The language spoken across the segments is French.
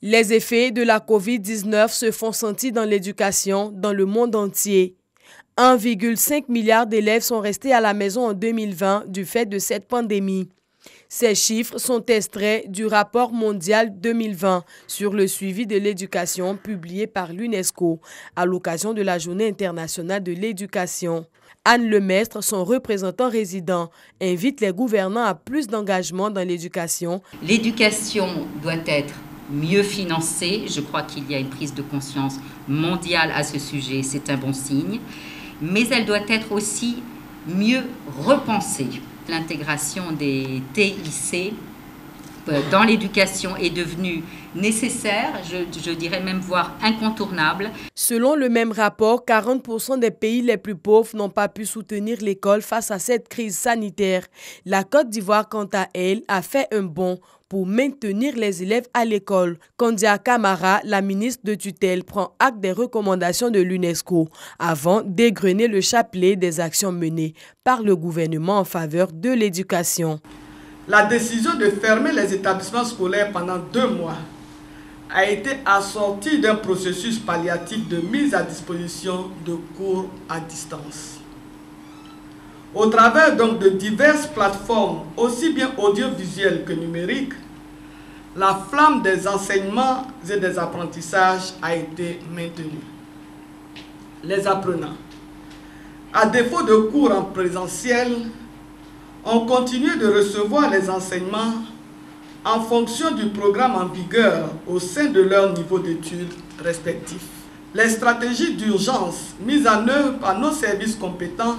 Les effets de la COVID-19 se font sentir dans l'éducation dans le monde entier. 1,5 milliard d'élèves sont restés à la maison en 2020 du fait de cette pandémie. Ces chiffres sont extraits du rapport mondial 2020 sur le suivi de l'éducation publié par l'UNESCO à l'occasion de la Journée internationale de l'éducation. Anne Lemestre, son représentant résident, invite les gouvernants à plus d'engagement dans l'éducation. L'éducation doit être mieux financée. Je crois qu'il y a une prise de conscience mondiale à ce sujet, c'est un bon signe. Mais elle doit être aussi mieux repensée. L'intégration des TIC dans l'éducation est devenue nécessaire, je dirais même voire incontournable. Selon le même rapport, 40% des pays les plus pauvres n'ont pas pu soutenir l'école face à cette crise sanitaire. La Côte d'Ivoire, quant à elle, a fait un bond pour maintenir les élèves à l'école. Kandia Camara, la ministre de tutelle, prend acte des recommandations de l'UNESCO avant d'égrener le chapelet des actions menées par le gouvernement en faveur de l'éducation. La décision de fermer les établissements scolaires pendant 2 mois a été assortie d'un processus palliatif de mise à disposition de cours à distance. Au travers donc de diverses plateformes, aussi bien audiovisuelles que numériques, la flamme des enseignements et des apprentissages a été maintenue. Les apprenants, à défaut de cours en présentiel, ont continué de recevoir les enseignements en fonction du programme en vigueur au sein de leur niveau d'études respectifs. Les stratégies d'urgence mises en œuvre par nos services compétents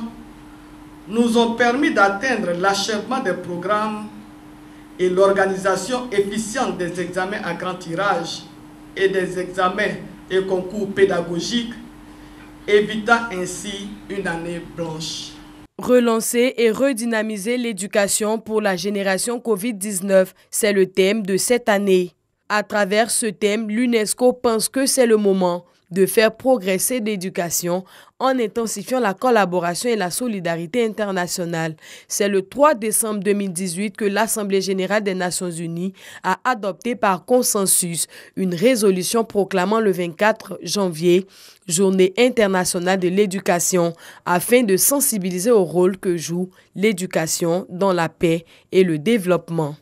nous ont permis d'atteindre l'achèvement des programmes et l'organisation efficiente des examens à grand tirage et des examens et concours pédagogiques, évitant ainsi une année blanche. Relancer et redynamiser l'éducation pour la génération COVID-19, c'est le thème de cette année. À travers ce thème, l'UNESCO pense que c'est le moment de faire progresser l'éducation en intensifiant la collaboration et la solidarité internationale. C'est le 3 décembre 2018 que l'Assemblée générale des Nations unies a adopté par consensus une résolution proclamant le 24 janvier Journée internationale de l'éducation afin de sensibiliser au rôle que joue l'éducation dans la paix et le développement.